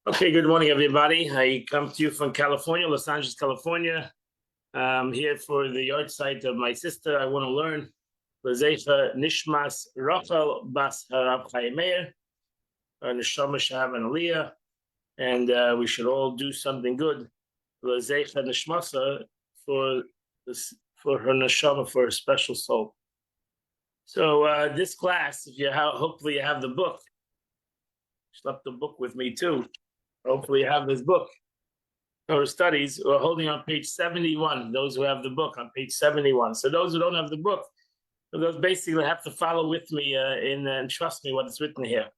Okay, good morning, everybody. I come to you from California, Los Angeles, California. I'm here for the yard site of my sister. I want to learn L'Zeicha Nishmas Rachel Bas Harab Chaim Meir, Neshama Shahab and Aliyah, and we should all do something good. L'Zeicha Nishmasa for her neshama, for her special soul. So this class, if you hopefully you have the book. Schlepp the book with me too. Hopefully you have this book. Our studies, we're holding on page 71. Those who have the book on page 71. So those who don't have the book, those basically have to follow with me and trust me what is written here.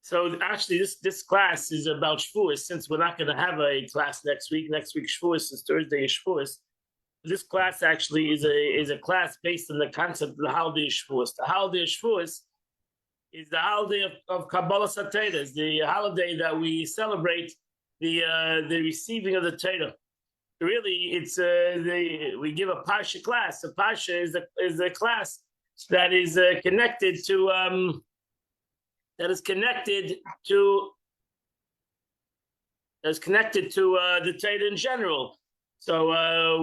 So actually, this class is about Shavuos. Since we're not going to have a class next week. Next week Shavuos is Thursday is Shavuos. This class actually is a class based on the concept of the holiday of Shavuos. The holiday of Shavuos is the holiday of Kabbalah Satera. It's the holiday that we celebrate the receiving of the Torah. Really, it's we give a Parsha class. A Parsha is a class that is connected to the Torah in general. So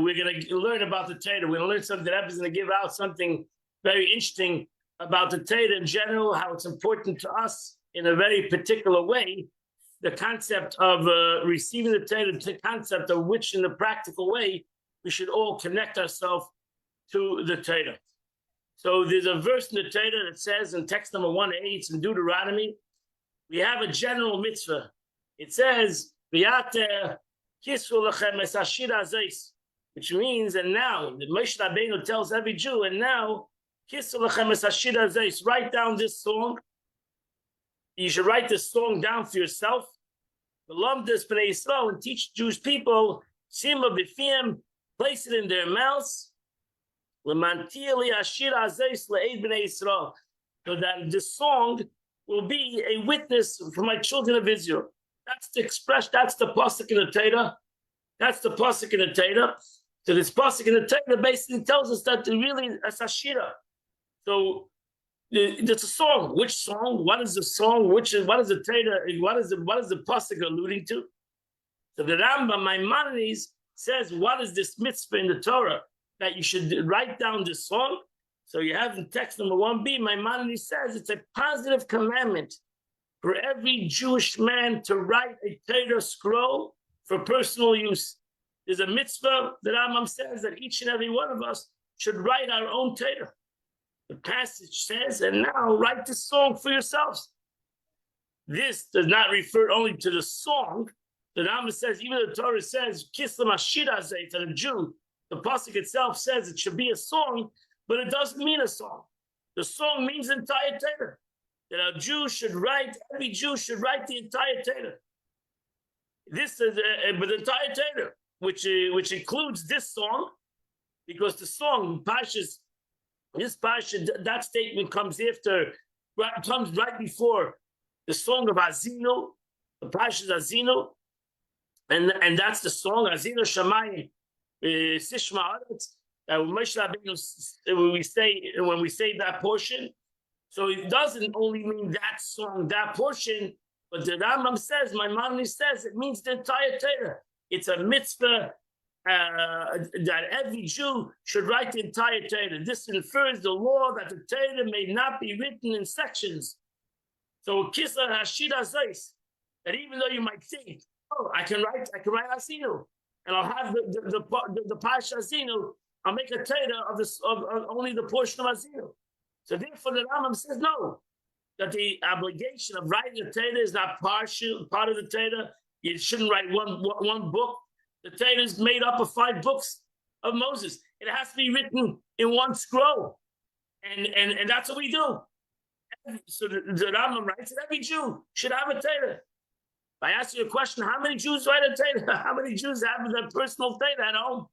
we're going to learn about the Torah. We're going to learn something. That is going to give out something very interesting about the Torah in general, how it's important to us in a very particular way, the concept of receiving the Torah, the concept of which in a practical way we should all connect ourselves to the Torah. So there's a verse in the Torah that says in text number 1a, it's in Deuteronomy, we have a general mitzvah. It says, V'yater kisvu lechem es hashir hazos, which means, and now, the Moshe Rabbeinu tells every Jew, and now, write down this song. You should write this song down for yourself. And teach Jewish people, place it in their mouths. So that this song will be a witness for my children of Israel. That's the expression, that's the pasuk in the Torah. That's the pasuk in the Torah. So this pasuk in the Torah basically tells us that really it's Ashira. So it's a song. Which song? What is the song? What is the Torah? What is the pasuk alluding to? So the Rambam Maimonides says, what is this mitzvah in the Torah that you should write down this song? So you have in text number 1b, Maimonides says it's a positive commandment for every Jewish man to write a Torah scroll for personal use. There's a mitzvah, the Rambam says, that each and every one of us should write our own Torah. The passage says, and now write the song for yourselves. This does not refer only to the song. The Rambam says, even the Torah says, Kislam Ashira Zayt, and a Jew, the pasuk itself says it should be a song, but it doesn't mean a song. The song means the entire Torah. That a Jew should write, every Jew should write the entire Torah. This is but the entire Torah, which includes this song, because the song, this Parsha, that statement comes right before the song of Azinu, the Parsha's Azinu, and that's the song Azinu Shamayim Sishma Aretz. When we say that portion, so it doesn't only mean that song, that portion, but the Rambam says, Maimonides says, it means the entire Torah. It's a mitzvah that every Jew should write the entire Torah. This infers the law that the Torah may not be written in sections. So Kisar Hashir Hazos, that even though you might think, oh, I can write Azinu, and I'll have the Parsha Azinu, I'll make a Torah of only the portion of Azinu. So therefore the Rambam says no, that the obligation of writing the Torah is not part of the Torah. You shouldn't write one book. The Torah is made up of 5 books of Moses. It has to be written in one scroll. And that's what we do. So the Rambam writes that every Jew should have a Torah. If I ask you a question, how many Jews write a Torah? How many Jews have their personal Torah at home?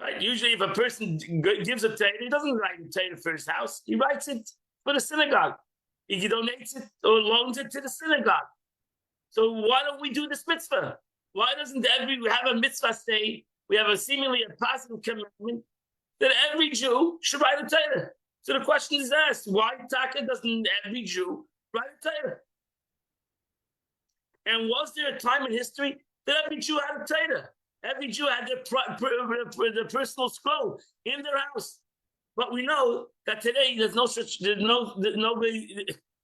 Right? Usually if a person gives a Torah, he doesn't write a Torah for his house. He writes it for the synagogue. He donates it or loans it to the synagogue. So why don't we do this mitzvah? Why doesn't we have a mitzvah say, we have a seemingly a positive commandment that every Jew should write a Torah? So the question is asked, why Taka doesn't every Jew write a Torah? And was there a time in history that every Jew had a Torah? Every Jew had their personal scroll in their house. But we know that today there's nobody.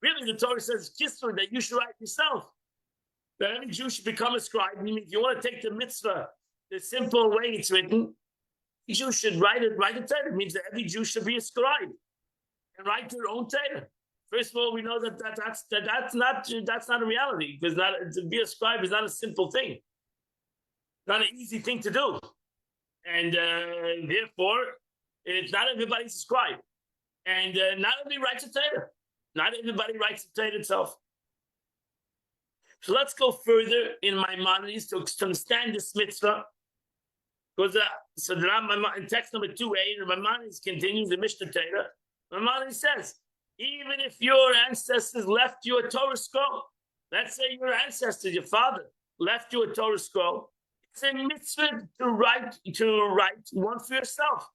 Really, the Torah says kisser that you should write yourself. That every Jew should become a scribe. I mean, if you want to take the mitzvah, the simple way it's written, every Jew should write a Torah. It means that every Jew should be a scribe and write their own Torah. First of all, we know that's not a reality, because to be a scribe is not a simple thing, not an easy thing to do, and therefore, it's not everybody's a scribe, and not everybody writes a Torah. Not everybody writes the Torah itself. So let's go further in Maimonides to understand this mitzvah. Because so in text number 2a, Maimonides continues the Mishnah Torah. Maimonides says, even if your ancestors left you a Torah scroll, let's say your ancestors, your father, left you a Torah scroll, it's a mitzvah to write one for yourself.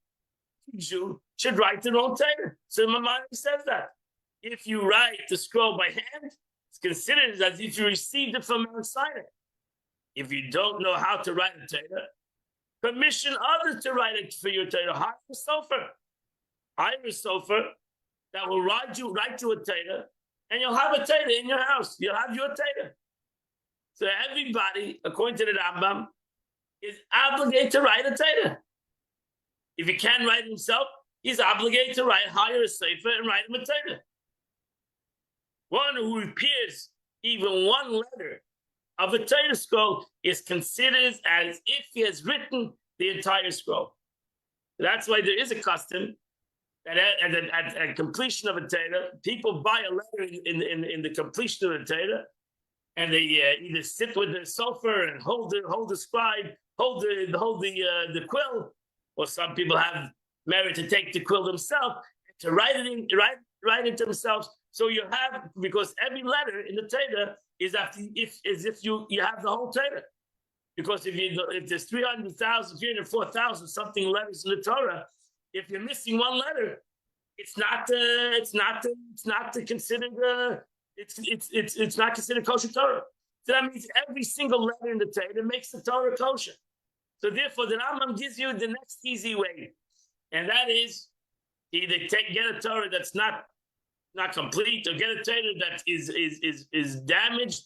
You Jew should write their own Torah. So Maimonides says that if you write the scroll by hand, it's considered as if you received it from Mount Sinai. If you don't know how to write a Torah, commission others to write it for your Torah. Hire a sofer. Hire a sofer that will write you a Torah, and you'll have a Torah in your house. You'll have your Torah. So everybody, according to the Rambam, is obligated to write a Torah. If he can't write it himself, he's obligated to hire a sofer and write him a Torah. One who repairs even one letter of a Torah scroll is considered as if he has written the entire scroll. That's why there is a custom that at completion of a Torah, people buy a letter in the completion of the Torah, and they either sit with the sofer and hold the scribe, hold the quill, or some people have merit to take the quill themselves to write it themselves. So you have, because every letter in the Torah is as if you have the whole Torah. Because if there's 300,000, 304,000 something letters in the Torah, if you're missing one letter, it's not considered kosher Torah. So that means every single letter in the Torah makes the Torah kosher. So therefore, the Rambam gives you the next easy way, and that is either get a Torah that's not complete, or get a Torah that is damaged.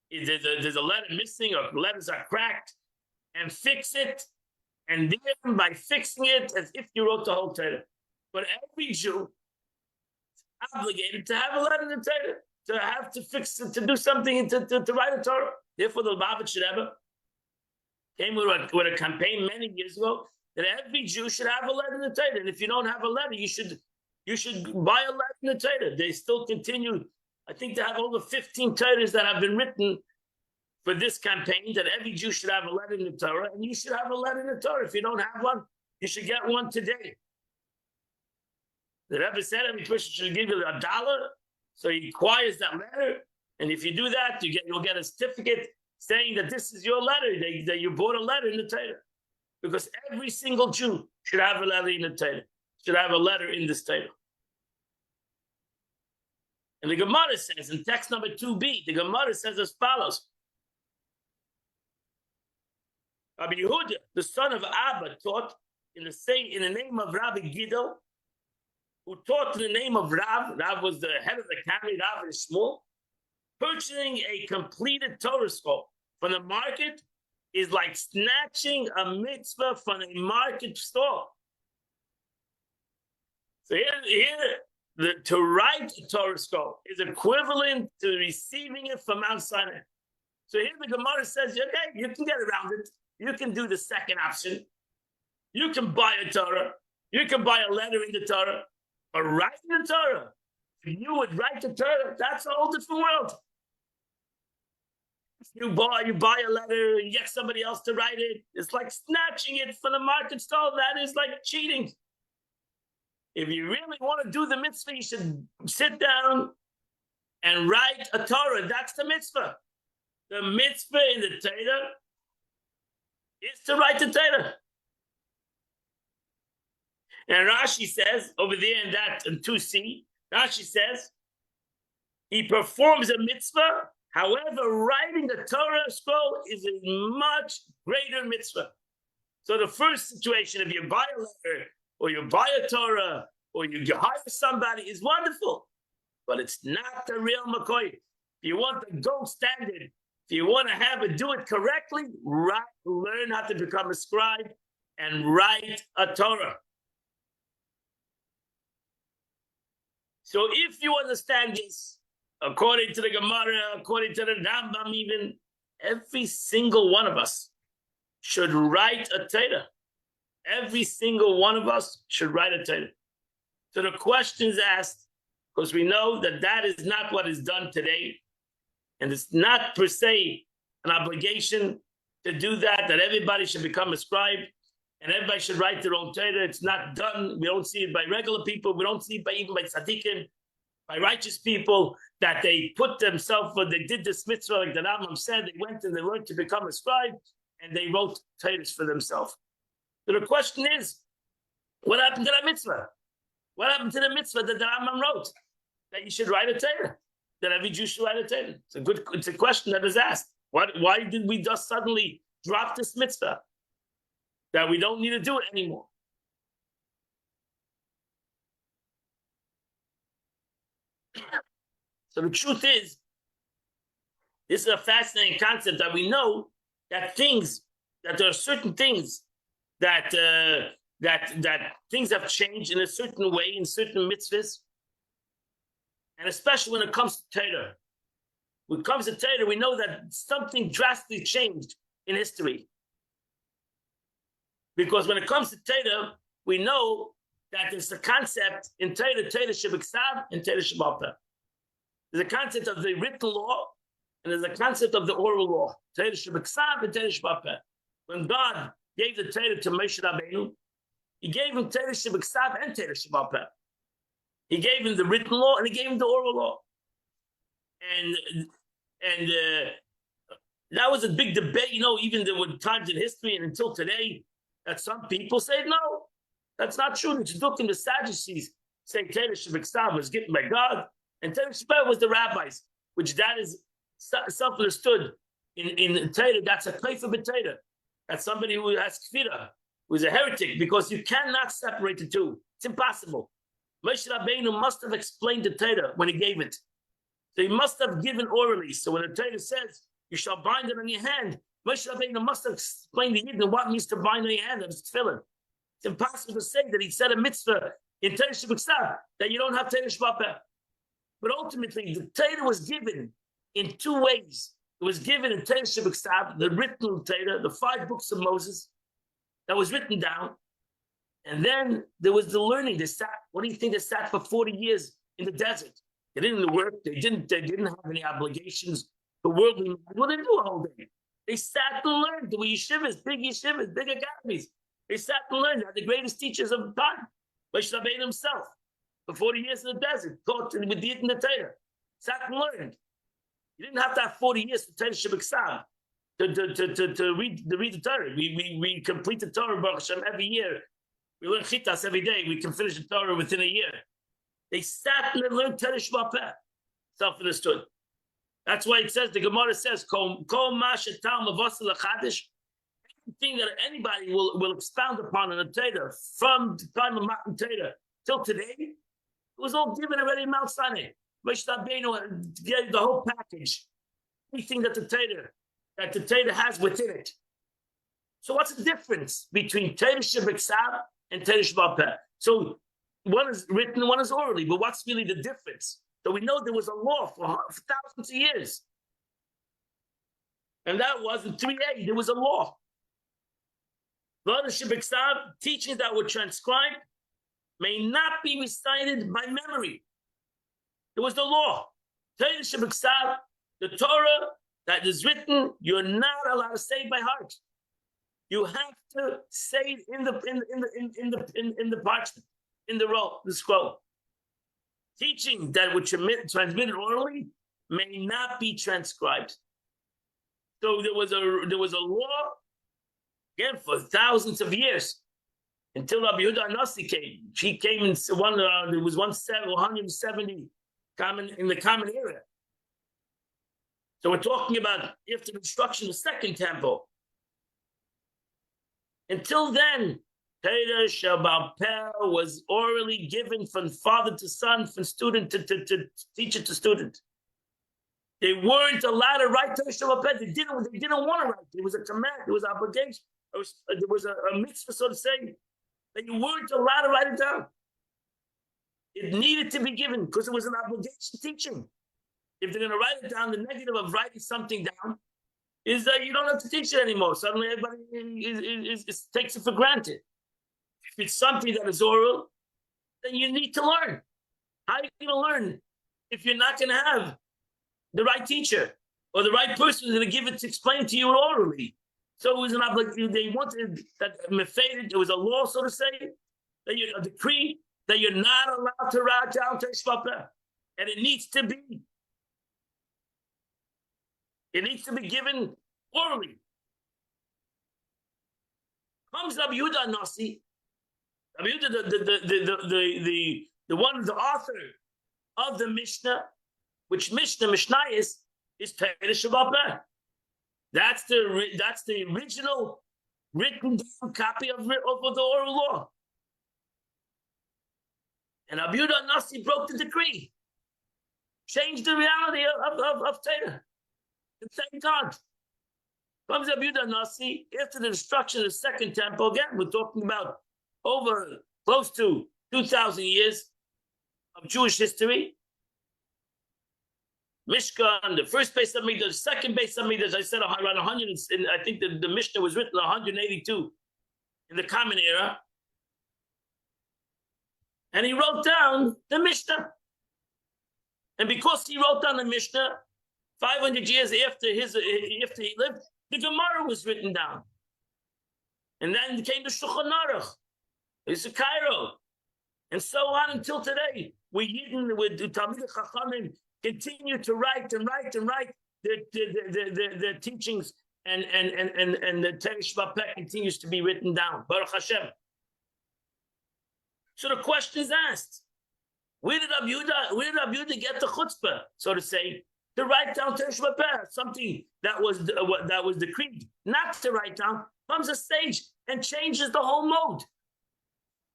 There's a letter missing, or letters are cracked, and fix it. And then by fixing it, as if you wrote the whole Torah. But every Jew is obligated to have a letter in the Torah, to have to fix it, to do something, to write a Torah. Therefore, the Lubavitch Rebbe came with a campaign many years ago that every Jew should have a letter in the Torah. And if you don't have a letter, you should buy a letter in the Torah. They still continue. I think they have over 15 Torahs that have been written for this campaign, that every Jew should have a letter in the Torah, and you should have a letter in the Torah. If you don't have one, you should get one today. The Rebbe said every person should give you $1, so he acquires that letter, and if you do that, you'll get a certificate saying that this is your letter, that you bought a letter in the Torah. Because every single Jew should have a letter in the Torah, should have a letter in this Torah. And the Gemara says in text number 2b, the Gemara says as follows. Rabbi Yehuda, the son of Abba, taught in the name of Rabbi Gidel, who taught in the name of Rav. Rav was the head of the family, Rav is small. Purchasing a completed Torah scroll from the market is like snatching a mitzvah from a market store. So here to write a Torah scroll is equivalent to receiving it from Mount Sinai. So here the Gemara says, okay, you can get around it. You can do the second option. You can buy a Torah. You can buy a letter in the Torah. But writing the Torah, if you would write the Torah, that's a whole different world. You buy a letter and get somebody else to write it. It's like snatching it from the market stall. That is like cheating. If you really want to do the mitzvah, you should sit down and write a Torah. That's the mitzvah. The mitzvah in the Torah is to write the Torah. And Rashi says, over there in 2c, Rashi says, he performs a mitzvah, However, writing the Torah scroll is a much greater mitzvah. So the first situation, if you buy a letter, or you buy a Torah, or you hire somebody, is wonderful. But it's not the real McCoy. If you want the gold standard, if you want to have it, do it correctly, learn how to become a scribe and write a Torah. So if you understand this, according to the Gemara, according to the Rambam even, every single one of us should write a Torah. Every single one of us should write a Torah. So the question is asked, because we know that that is not what is done today, and it's not per se an obligation to do that everybody should become a scribe, and everybody should write their own Torah. It's not done. We don't see it by regular people. We don't see it even by tzaddikim, by righteous people, that they put themselves, or they did this mitzvah, like the Rambam said, they went and they learned to become a scribe, and they wrote Torahs for themselves. So the question is, what happened to that mitzvah? What happened to the mitzvah that the Rambam wrote? That you should write a Torah, that every Jew should write a Torah. It's a question that is asked. Why did we just suddenly drop this mitzvah? That we don't need to do it anymore. So the truth is, this is a fascinating concept, that we know that there are certain things that things have changed in a certain way, in certain mitzvahs, and especially when it comes to Torah. When it comes to Torah, we know that something drastically changed in history. Because when it comes to Torah, we know that there's a concept in Torah, Torah Shebiksav and Torah Shebalpeh. There's a concept of the written law, and there's a concept of the oral law. Torah Shebiksav and Torah Shebalpeh. When God gave the Torah to Moshe Rabbeinu, he gave him Torah Shebiksav and Torah Shebalpeh. He gave him the written law, and he gave him the oral law. And that was a big debate, even there were times in history and until today, that some people say, no, that's not true. The Tzaddukim, the Sadducees, say Torah Shebiksav was given by God, and Torah Shebalpeh was the rabbis, which that is self-understood in Torah. That's a kaifa b'Torah. That's somebody who has kfira, who is a heretic, because you cannot separate the two. It's impossible. Moshe Rabbeinu must have explained the Torah when he gave it. So he must have given orally. So when the Torah says, you shall bind it on your hand, Moshe Rabbeinu must have explained to Yidden what means to bind on your hand. It's tefillin. It's impossible to say that he said a mitzvah in Torah Shebiksav that you don't have Torah Shebalpeh. But ultimately, the Torah was given in two ways. It was given in Torah Shebiksav, the written Torah, the 5 books of Moses, that was written down. And then there was the learning. They sat, what do you think they sat for 40 years in the desert? They didn't work. They didn't have any obligations. The worldly, what did they do all day? They sat and learned. There were yeshivas, big academies. They sat and learned. They had the greatest teachers of the time. Moshe Rabbeinu himself, for 40 years in the desert, taught with the Yidden the Torah. Sat and learned. You didn't have to have 40 years to Torah Shebiksav to read the Torah. We complete the Torah, Baruch Hashem, every year. We learn Chitas every day. We can finish the Torah within a year. They sat and learned Torah Shebalpeh. Self-understood. That's why it says, the Gemara says, Kol ma shetal mavasel lachadish, anything that anybody will expound upon in the Torah, from the time of Matan Torah till today, it was all given already in Mount Sinai. Moshe Rabbeinu gave the whole package, everything that the Torah has within it. So what's the difference between Torah Shebiksav and Torah Shebalpeh? So one is written, one is orally, but what's really the difference? So we know there was a law for thousands of years. And that was in 3a, there was a law. Torah Shebiksav, teachings that were transcribed, may not be recited by memory. It was the law. Torah Shebiksav, the Torah that is written, you're not allowed to say it by heart. You have to say it in the parchment, in the roll, the scroll. Teaching that were transmitted orally may not be transcribed. So there was a law again for thousands of years until Rabbi Yehuda Anasi came. She came in there was 170 common in the common era. So we're talking about after the destruction of the second temple. Until then, Torah Sheba'al Peh was orally given from father to son, from student to teacher to student. They weren't allowed to write Torah Sheba'al Peh. They didn't want to write. It was a command. It was an obligation. There was a mitzvah, so to say, that you weren't allowed to write it down. It needed to be given because it was an obligation teaching. If they're going to write it down, the negative of writing something down is that you don't have to teach it anymore. Suddenly everybody takes it for granted. If it's something that is oral, then you need to learn. How are you going to learn if you're not going to have the right teacher or the right person who's going to give it to explain to you orally? So it was an obligation. They wanted that mefaded. It was a law, so to say, a decree that you're not allowed to write down Torah Sheba'al Peh, and it needs to be. It needs to be given orally. Comes Rabbi Yehuda Nasi, Rabbi Yehuda, the author of the Mishnah, which Mishnah is Torah Sheba'al Peh. That's the original written down copy of the oral law. And Rabbi Yehuda Nasi broke the decree, changed the reality of Torah. And thank God. Comes Rabbi Yehuda Nasi after the destruction of the second temple. Again, we're talking about over close to 2,000 years of Jewish history. Mishkan, the first Beis Hamikdash, the second Beis Hamikdash, I said around 100. I think the Mishnah was written 182 in the Common Era. And he wrote down the Mishnah. And because he wrote down the Mishnah, 500 years after he lived, the Gemara was written down. And then came the Shulchan Aruch, it's a Cairo, and so on until today. We Yidden with Talmidei Chachamim continue to write their teachings, and the Torah Sheba'al Peh continues to be written down. Baruch Hashem. So the question is asked: Where did Rabbi Yehuda get the chutzpah, so to say, to write down Torah Sheba'al Peh, something that was decreed not to write down, comes a stage and changes the whole mode,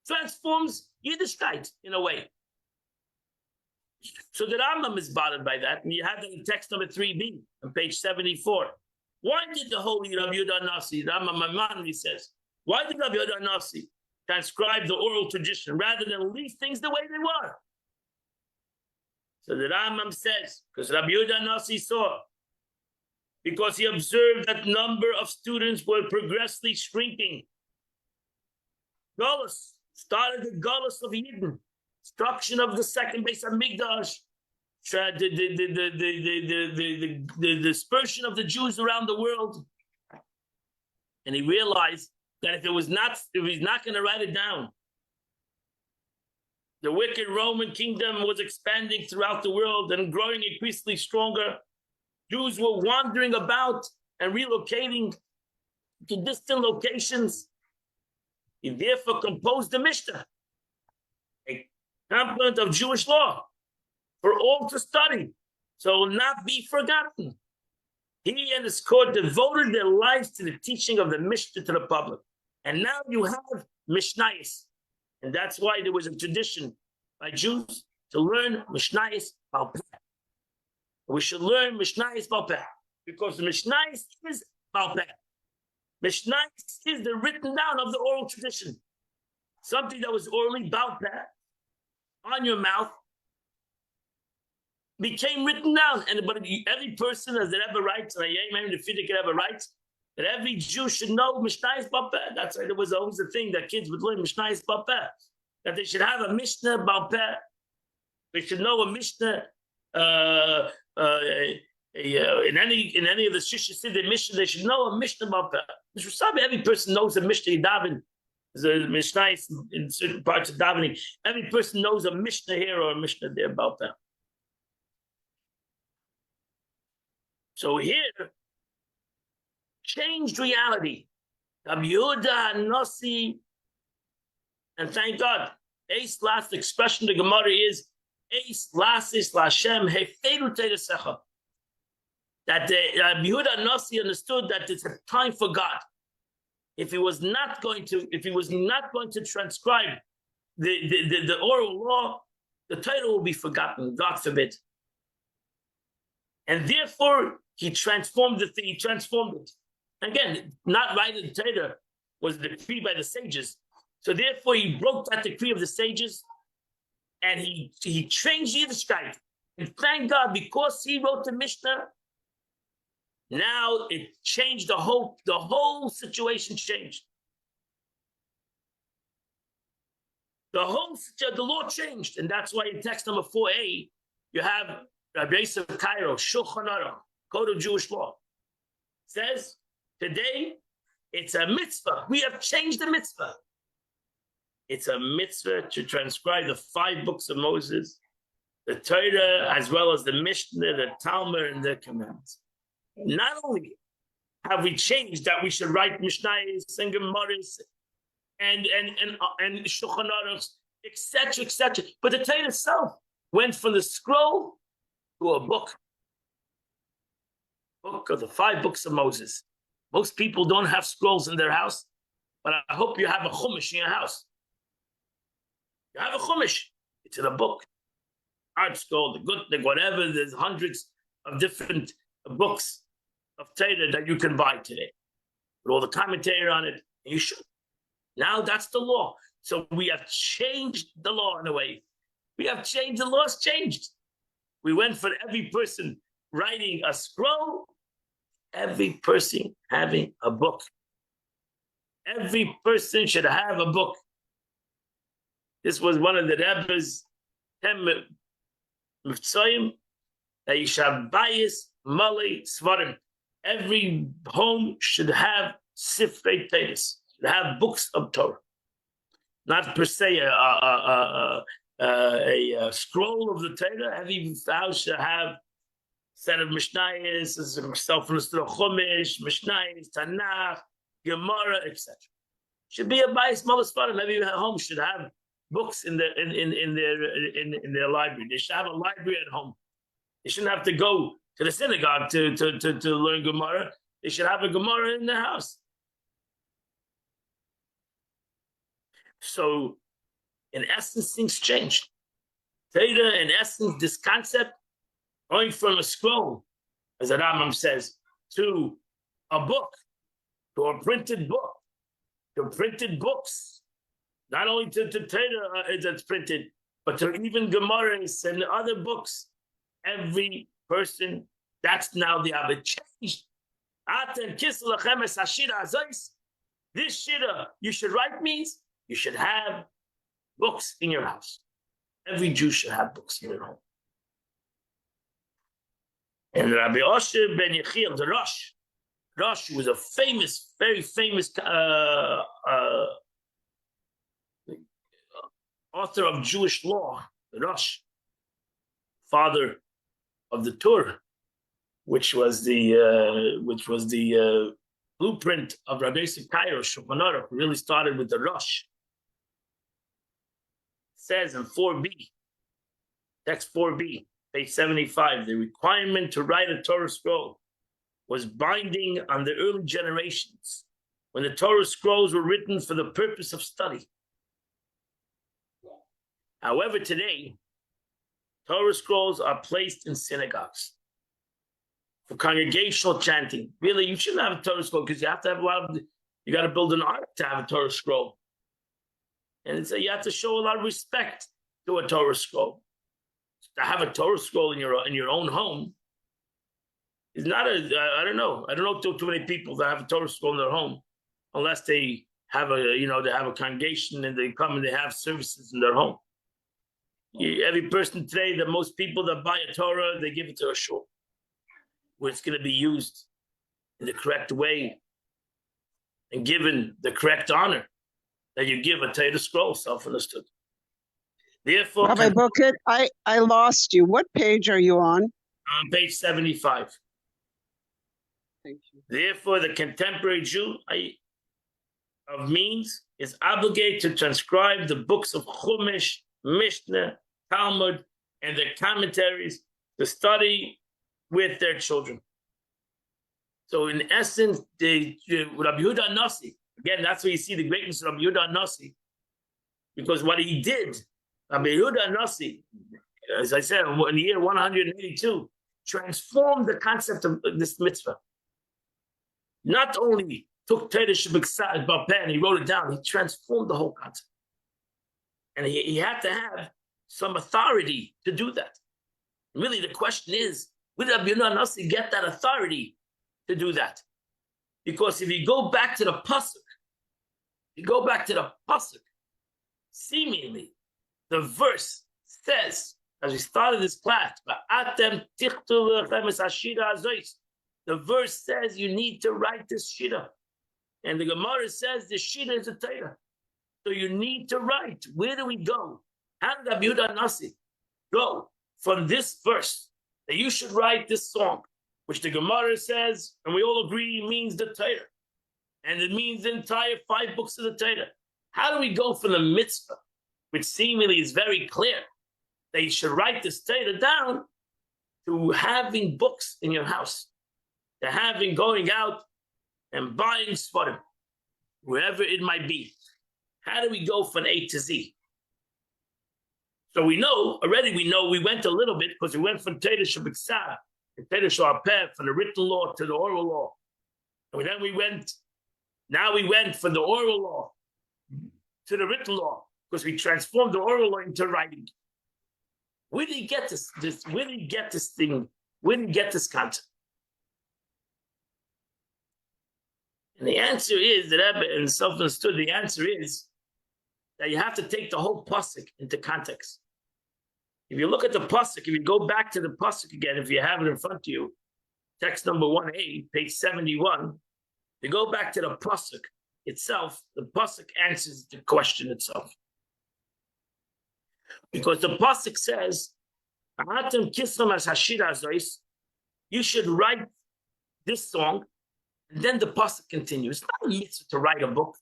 transforms Yiddishkeit in a way. So the Rambam is bothered by that, and you have that in text number 3b on page 74. Why did the holy Rabbi Yehuda Nasi, Rambam Maimonides says, why did Rabbi Yehuda Nasi transcribe the oral tradition rather than leave things the way they were? So the Rambam says, because Rabbi Yehuda Nasi saw, because he observed that number of students were progressively shrinking. Golus started the Golus of Yidden, destruction of the second Beis Hamikdash, the dispersion of the Jews around the world. And he realized that if he's not going to write it down, the wicked Roman kingdom was expanding throughout the world and growing increasingly stronger. Jews were wandering about and relocating to distant locations. He therefore composed the Mishnah, a complement of Jewish law for all to study, so it will not be forgotten. He and his court devoted their lives to the teaching of the Mishnah to the public. And now you have Mishnayos. And that's why there was a tradition by Jews to learn Mishnayos Ba'al Peh. We should learn Mishnayos Ba'al Peh, because the Mishnayos is Ba'al Peh. Mishnayos is the written down of the oral tradition. Something that was orally Ba'al Peh, on your mouth, became written down. But every person, as the Rebbe writes, and the Frierdiker Rebbe writes, that every Jew should know Mishnayos Ba'al Peh. That's why there was always a thing that kids would learn Mishnayos Ba'al Peh, that they should have a Mishnah Ba'al Peh. They should know a Mishnah in any of the Shisha Siddur Mishnah. They should know a Mishnah Ba'al Peh. Every person knows a Mishnah Daven. There's a Mishnah in certain parts of davening. Every person knows a Mishnah here or a Mishnah there Ba'al Peh. So here, changed reality. Rabbi Yehuda Nasi, and thank God, Eis last expression of the Gemara is Eis lasis Lashem hefedu teiresecha. that Yehuda Nasi understood that it's a time for God. If he was not going to transcribe the oral law, the title will be forgotten, God forbid. And therefore, he transformed it. Again, not writing the Torah was decreed by the sages. So therefore, he broke that decree of the sages, and he changed Yiddishkeit. And thank God, because he wrote the Mishnah, now it changed the whole situation changed. The law changed, and that's why in text number 4a, you have Rabbi Yosef Cairo, Shulchan Aruch, Code of Jewish Law, says, today, it's a mitzvah. We have changed the mitzvah. It's a mitzvah to transcribe the 5 books of Moses, the Torah, as well as the Mishnah, the Talmud, and the commandments. Not only have we changed that we should write Mishnayos and Gemaras and Shulchan Aruch, etc., etc., but the Torah itself went from the scroll to a book of the 5 books of Moses. Most people don't have scrolls in their house, but I hope you have a chumash in your house. You have a chumash. It's in a book. Art scroll, the Gutnik, whatever. There's hundreds of different books of Torah that you can buy today with all the commentary on it. And you should. Now that's the law. So we have changed the law in a way. We have changed. The law's changed. We went for every person writing a scroll, every person having a book. Every person should have a book. This was one of the Rebbe's 10 mitzvahs, that you should have bayis, malei, svarim. Every home should have sifrei Torah, should have books of Torah. Not per se a scroll of the Torah. Every house should have set of Mishnayos, self-understood Chumash, Mishnayos, Tanakh, Gemara, etc. Should be a bayis, malei, svarim. Every home should have books in their library. They should have a library at home. They shouldn't have to go to the synagogue to learn Gemara. They should have a Gemara in their house. So, in essence, things changed. Torah, in essence, this concept, going from a scroll, as the Rambam says, to a book, to a printed book, to printed books. Not only to Torah that's printed, but to even Gemaras and other books. Every person, that's now the habit changed. This shira you should write means you should have books in your house. Every Jew should have books in their home. And Rabbi Osher ben Yechiel, the Rosh, who was a famous, very famous author of Jewish law, the Rosh, father of the Torah, which was the blueprint of Rabbi Yosef Cairo, Shulchan Aruch, really started with the Rosh. It says in 4b, text 4b, page 75, the requirement to write a Torah scroll was binding on the early generations when the Torah scrolls were written for the purpose of study. However, today, Torah scrolls are placed in synagogues for congregational chanting. Really, you shouldn't have a Torah scroll because you have to have you got to build an ark to have a Torah scroll. And you have to show a lot of respect to a Torah scroll. To have a Torah scroll in your own home is not I don't know too many people that have a Torah scroll in their home, unless they have they have a congregation and they come and they have services in their home. Every person today, most people that buy a Torah, they give it to a shul, where it's going to be used in the correct way and given the correct honor that you give a Torah scroll, self-understood. Therefore, Rabbi Bookett, I lost you. What page are you on? On page 75. Thank you. Therefore, the contemporary Jew of means is obligated to transcribe the books of Chumash, Mishnah, Talmud, and their commentaries to study with their children. So in essence, Rabbi Yehuda Nasi, again, that's where you see the greatness of Rabbi Yehuda Nasi, because what he did, Rabbi Yehuda Nasi, as I said, in the year 182, transformed the concept of this mitzvah. Not only took Torah Shabbat Bapeh and he wrote it down, he transformed the whole concept. And he had to have some authority to do that. Really, the question is, will Rabbi Yehuda Nasi get that authority to do that? Because if you go back to the pasuk, seemingly the verse says, as we started this class, the verse says you need to write this shita, and the Gemara says the shita is a Torah, so you need to write. Where do we go? How did Rabbi Yehuda Nasi go from this verse that you should write this song, which the Gemara says, and we all agree means the Torah, and it means the entire 5 books of the Torah? How do we go from the mitzvah, which seemingly is very clear, that you should write this Torah down, to having books in your house, to having going out and buying svarim, wherever it might be? How do we go from A to Z? So we know, we went a little bit, because we went from Torah Shabbat and Torah Shabbat, from the written law to the oral law. And then we went from the oral law to the written law, because we transformed the oral law into writing. Where did he get this? Where did he get this thing? Where did he get this concept? And the answer is, that and self-understood, the answer is that you have to take the whole pasuk into context. If you look at the pasuk, if you go back to the pasuk again, if you have it in front of you, text number 1a, page 71, you go back to the pasuk itself, the pasuk answers the question itself. Because the pasuk says, you should write this song, and then the pasuk continues. It's not a mitzvah to write a book.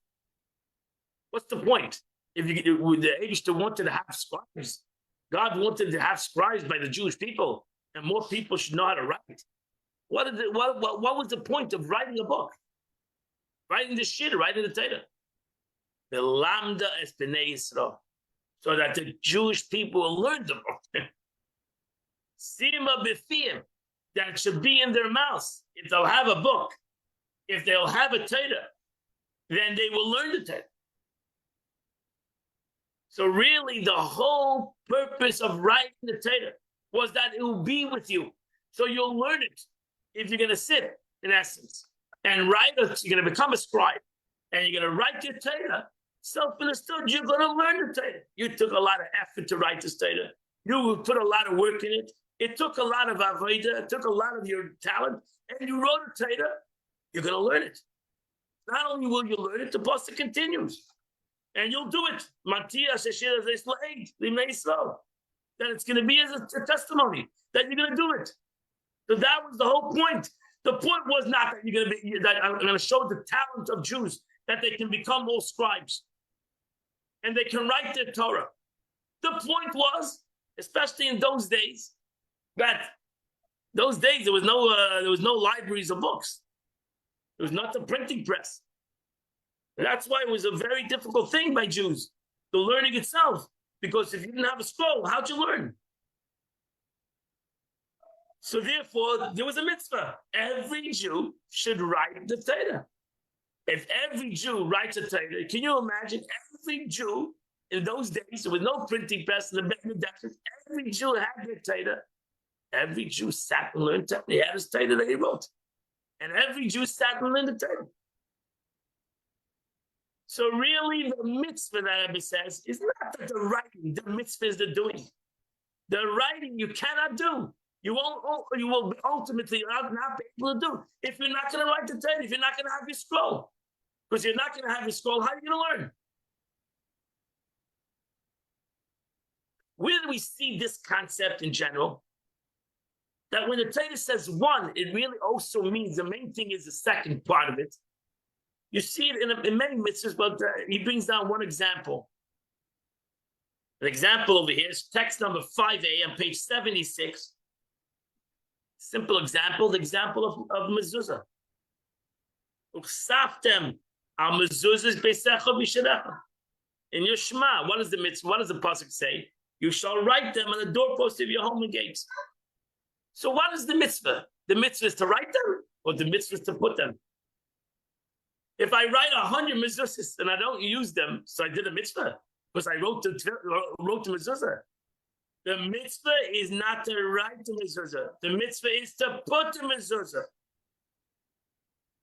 What's the point? If the Eibishter wanted to have scribes, God wanted to have scribes by the Jewish people, and more people should know how to write. What was the point of writing a book? Writing the shit, writing the Torah. The Lamda es Bnei Yisrael, so that the Jewish people will learn the book. Sima b'fiyim, that it should be in their mouths. If they'll have a book, if they'll have a Torah, then they will learn the Torah. So really, the whole purpose of writing the Torah was that it will be with you. So you'll learn it. If you're going to sit, in essence, and write it, you're going to become a scribe, and you're going to write your Torah, self-understood, you're going to learn the Torah. You took a lot of effort to write this Torah. You put a lot of work in it. It took a lot of avodah. It took a lot of your talent, and you wrote a Torah. You're going to learn it. Not only will you learn it, the pasuk continues. And you'll do it. That it's going to be as a testimony that you're going to do it. So that was the whole point. The point was not that you're going to be, that I'm going to show the talent of Jews, that they can become all scribes and they can write their Torah. The point was, especially in those days, that there was no libraries of books. There was not the printing press. And that's why it was a very difficult thing by Jews, the learning itself, because if you didn't have a scroll, how'd you learn? So therefore, there was a mitzvah. Every Jew should write the Torah. If every Jew writes a Torah, can you imagine every Jew in those days, there was no printing press in the desert, every Jew had their Torah. Every Jew sat and learned Torah. He had his Torah that he wrote. And every Jew sat and learned the Torah. So really, the mitzvah that Rebbe says is not that the writing, the mitzvah is the doing. The writing you cannot do. You will ultimately not be able to do if you're not going to write the Torah, if you're not going to have your scroll. Because you're not going to have your scroll, how are you going to learn? Where do we see this concept in general? That when the Torah says one, it really also means the main thing is the second part of it. You see it in many mitzvahs, but he brings down one example. An example over here is text number 5a on page 76. Simple example, the example of mezuzah. Uchsaftem al mezuzahs beisecha v'sherecha. In your Shema, what is the mitzvah? What does the pasuk say? You shall write them on the doorpost of your home and gates. So what is the mitzvah? The mitzvah is to write them, or the mitzvah is to put them? If I write 100 mezuzahs and I don't use them, so I did a mitzvah because I wrote the mezuzah. The mitzvah is not to write the mezuzah. The mitzvah is to put the mezuzah.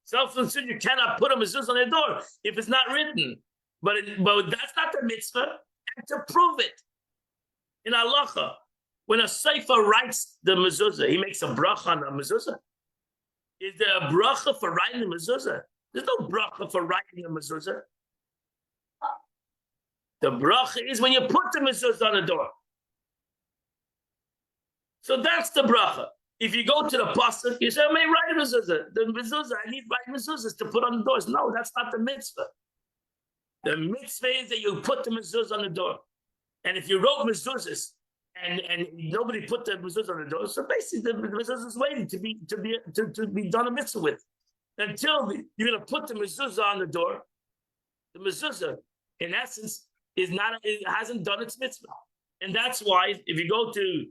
Self-concerned, you cannot put a mezuzah on the door if it's not written. But that's not the mitzvah. And to prove it in halacha, when a seifa writes the mezuzah, he makes a bracha on the mezuzah. Is there a bracha for writing the mezuzah? There's no bracha for writing the mezuzah. The bracha is when you put the mezuzah on the door. So that's the bracha. If you go to the pasuk, you say, I may write a mezuzah. The mezuzah, I need write mezuzahs to put on the doors. No, that's not the mitzvah. The mitzvah is that you put the mezuzah on the door. And if you wrote mezuzahs and nobody put the mezuzah on the door, so basically the mezuzah is waiting to be done a mitzvah with. Until you're going to put the mezuzah on the door, the mezuzah, in essence, it hasn't done its mitzvah. And that's why, if you go to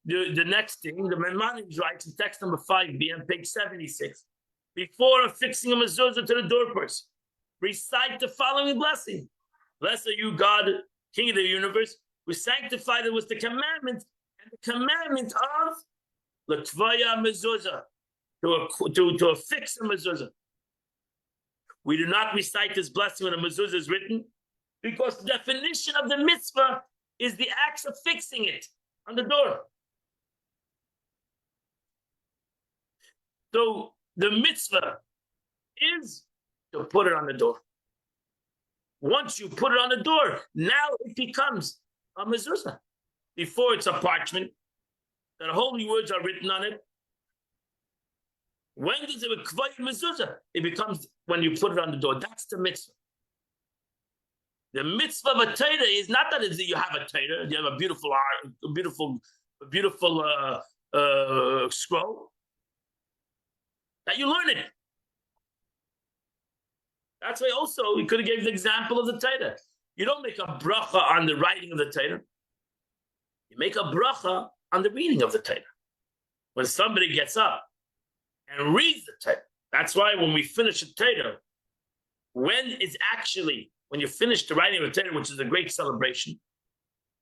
the next thing, the Maimonides writes in text number 5b on page 76, before affixing a mezuzah to the doorpost, recite the following blessing. Blessed are you, God, King of the universe, who sanctified it was the commandment, and the commandment of Latvaya mezuzah, to affix a mezuzah. We do not recite this blessing when a mezuzah is written, because the definition of the mitzvah is the act of fixing it on the door. So the mitzvah is to put it on the door. Once you put it on the door, now it becomes a mezuzah. Before it's a parchment, that holy words are written on it. When does it become mezuzah? It becomes when you put it on the door. That's the mitzvah. The mitzvah of a Torah is not that you have a Torah, you have a beautiful art, a beautiful scroll, that you learn it. That's why also we could have gave the example of the Torah. You don't make a bracha on the writing of the Torah. You make a bracha on the reading of the Torah. When somebody gets up and reads the Torah, that's why when we finish the Torah, when you finish the writing of the Torah, which is a great celebration,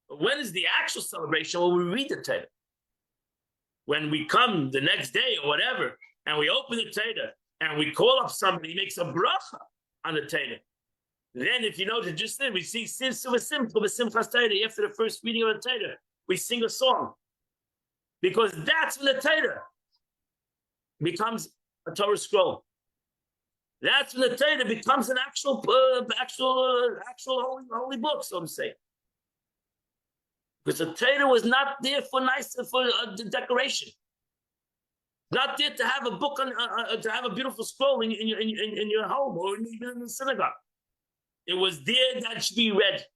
but when is the actual celebration? When we read the Torah. When we come the next day or whatever, and we open the Torah, and we call up somebody, he makes a bracha on the Torah. Then, if you notice, just then we see after the first reading of the Torah, we sing a song. Because that's when the Torah becomes a Torah scroll. That's when the Torah becomes an actual holy book, so to say. Because the Torah was not there for decoration. Not there to have a book to have a beautiful scroll in your home or even in the synagogue. It was there that it should be read.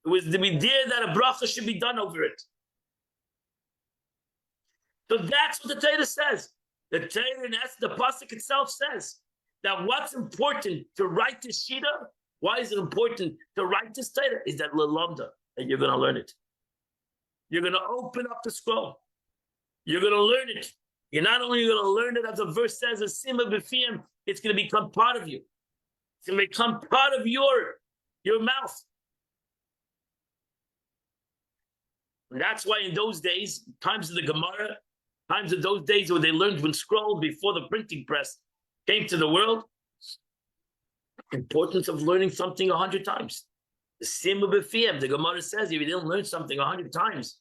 It was to be there that a bracha should be done over it. So that's what the Torah says. The Torah, in essence, the pasuk itself says that what's important to write this shita, why is it important to write this Torah, is that lelamda, that you're going to learn it. You're going to open up the scroll. You're going to learn it. You're not only going to learn it, as the verse says, as sima b'fiyim, it's going to become part of you. It's going to become part of your mouth. And that's why in those days, times of the Gemara, times of those days where they learned when scroll before the printing press came to the world, importance of learning something 100 times. The sima b'fiyim, the Gemara says, if you didn't learn something 100 times,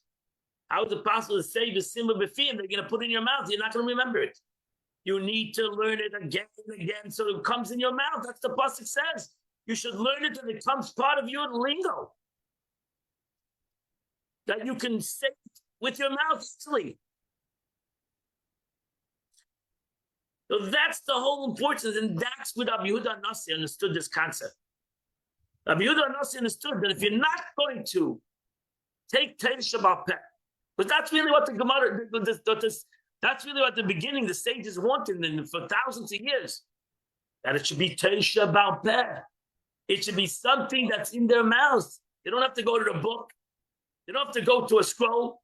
how is it possible to say the sima b'fiyim they're going to put in your mouth? You're not going to remember it. You need to learn it again and again so it comes in your mouth. That's the pasuk says. You should learn it and it becomes part of your lingo. That you can say it with your mouth easily. So that's the whole importance, and that's what Rabbi Yehuda Nasi understood this concept. Rabbi Yehuda Nasi understood that if you're not going to take Torah Shabbat Peh, because that's really what the Gemara, That's really what the beginning the sages wanted for thousands of years. That it should be Teisha Baal Peh. It should be something that's in their mouths. They don't have to go to the book. They don't have to go to a scroll.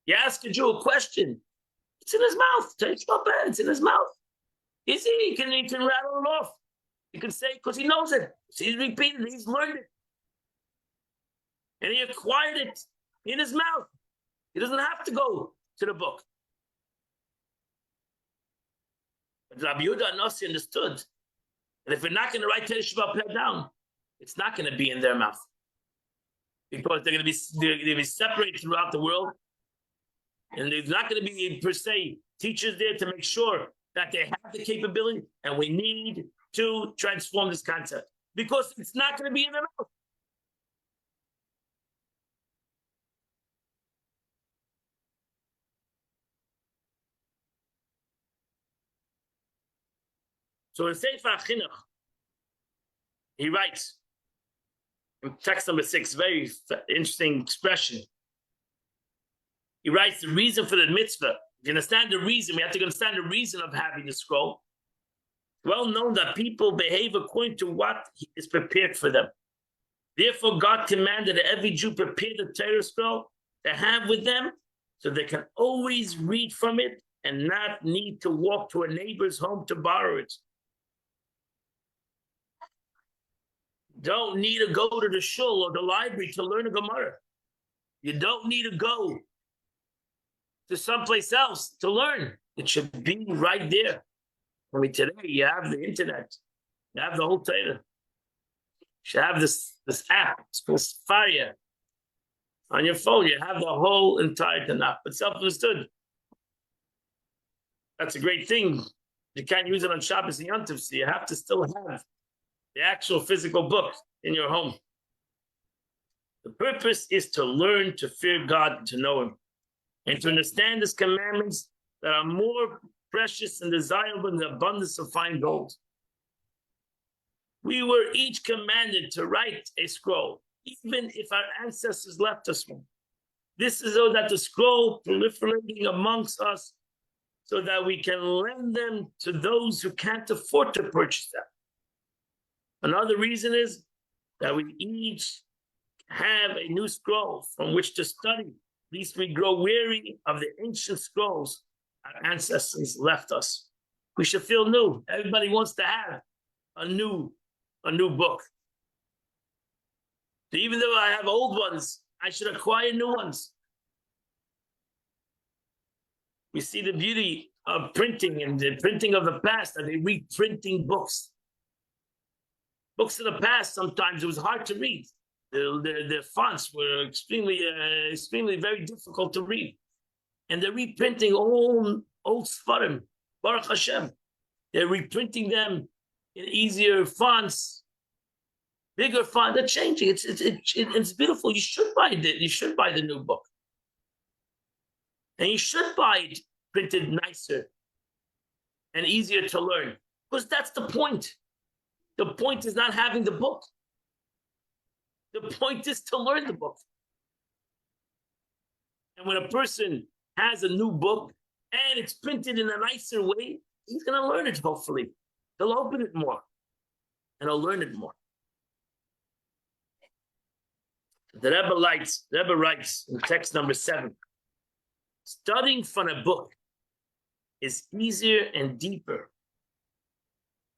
You ask a Jew a question. It's in his mouth. Teisha Baal Peh. It's in his mouth. Easy. He can rattle it off. He can say because he knows it. He's repeated it. He's learned it. And he acquired it in his mouth. He doesn't have to go to the book. But Rabbi Yehuda Nasi understood that if we're not going to write Teisha Baal Peh down, it's not going to be in their mouth. Because they're going to be separated throughout the world. And there's not going to be, per se, teachers there to make sure that they have the capability. And we need to transform this concept. Because it's not going to be in their mouth. So in Sefer HaChinuch, he writes, in text number 6, very interesting expression. He writes the reason for the mitzvah. If you understand the reason, we have to understand the reason of having the scroll. Well known that people behave according to what is prepared for them. Therefore, God commanded that every Jew prepare the Torah scroll to have with them so they can always read from it and not need to walk to a neighbor's home to borrow it. Don't need to go to the shul or the library to learn a Gemara. You don't need to go to someplace else to learn. It should be right there. I mean, today you have the internet. You have the whole Torah. You should have this app. It's called Faria. On your phone, you have the whole entire Tanakh. But self-understood. That's a great thing. You can't use it on Shabbos and Yom Tov, so you have to still have the actual physical book in your home. The purpose is to learn to fear God, to know Him, and to understand His commandments that are more precious and desirable than the abundance of fine gold. We were each commanded to write a scroll, even if our ancestors left us one. This is so that the scroll proliferating amongst us, so that we can lend them to those who can't afford to purchase them. Another reason is that we each have a new scroll from which to study, lest we grow weary of the ancient scrolls our ancestors left us. We should feel new. Everybody wants to have a new book. So even though I have old ones, I should acquire new ones. We see the beauty of printing and the printing of the past, that they're reprinting books. Books of the past, sometimes it was hard to read. The fonts were extremely very difficult to read. And they're reprinting old Sfarim, Baruch Hashem. They're reprinting them in easier fonts, bigger font. They're changing. It's beautiful. You should buy it. You should buy the new book. And you should buy it printed nicer and easier to learn. Because that's the point. The point is not having the book. The point is to learn the book. And when a person has a new book and it's printed in a nicer way, he's going to learn it, hopefully. He'll open it more and he'll learn it more. The Rebbe writes in text number 7, studying from a book is easier and deeper.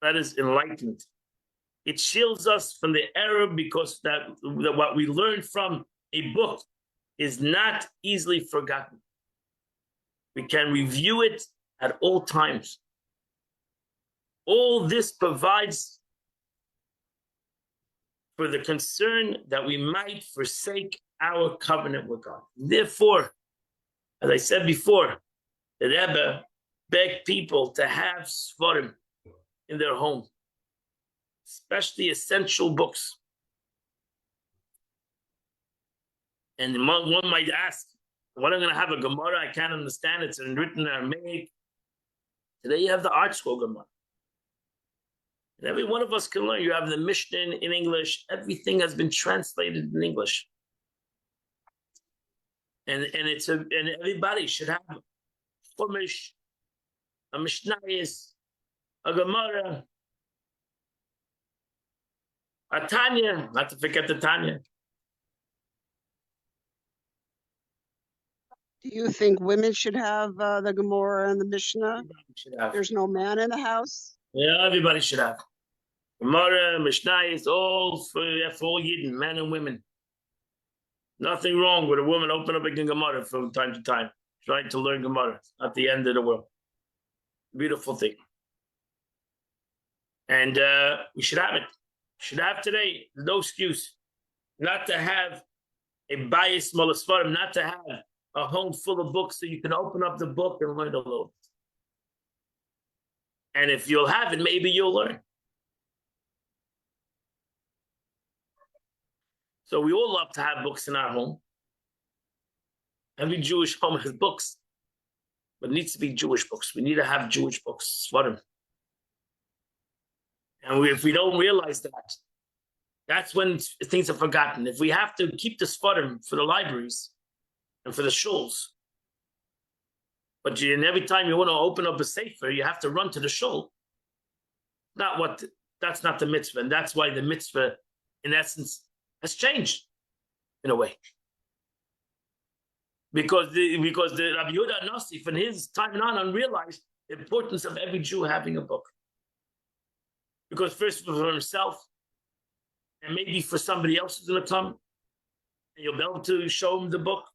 That is enlightenment. It shields us from the error because that what we learn from a book is not easily forgotten. We can review it at all times. All this provides for the concern that we might forsake our covenant with God. Therefore, as I said before, the Rebbe begged people to have Sfarim in their home, especially essential books. And one might ask, what am I going to have a Gemara? I can't understand. It's written in Aramaic. Today you have the Art School Gemara. And every one of us can learn. You have the Mishnah in English. Everything has been translated in English. And everybody should have Chumash, a Mishnayos, a Gemara, a Tanya, not to forget the Tanya. Do you think women should have the Gemara and the Mishnah? Everybody should have. There's no man in the house? Yeah, everybody should have. Gemara, Mishnayos, all for all Yidden, men and women. Nothing wrong with a woman open up a Gemara from time to time, trying to learn Gemara at the end of the world. Beautiful thing. And we should have it. Should have today. No excuse not to have a bias molasfarim, not to have a home full of books so you can open up the book and learn alone. And if you'll have it, maybe you'll learn. So we all love to have books in our home. Every Jewish home has books, but it needs to be Jewish books. We need to have Jewish books, svarim. And if we don't realize that, that's when things are forgotten. If we have to keep the svarim for the libraries and for the shuls, but every time you want to open up a sefer, you have to run to the shul. That's not the mitzvah, and that's why the mitzvah, in essence, has changed in a way. Because the Rabbi Yehuda Nasi, from his time on, realized the importance of every Jew having a book. Because first for himself, and maybe for somebody else who's going to come, and you'll be able to show him the book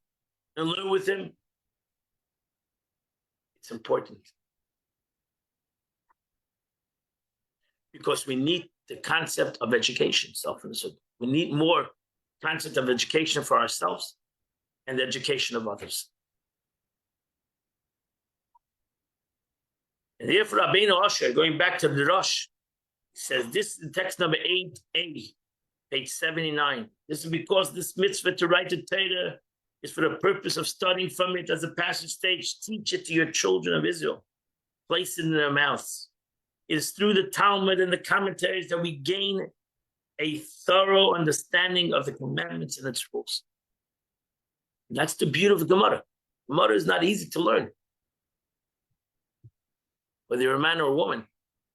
and learn with him. It's important. Because we need the concept of education, we need more concept of education for ourselves and the education of others. And therefore, Rabbeinu Asher, going back to the Rosh, says this is text number 8a, page 79. This is because this mitzvah to write the Torah is for the purpose of studying from it as a passage stage. Teach it to your children of Israel. Place it in their mouths. It is through the Talmud and the commentaries that we gain a thorough understanding of the commandments and its rules. And that's the beauty of Gemara. Gemara is not easy to learn. Whether you're a man or a woman,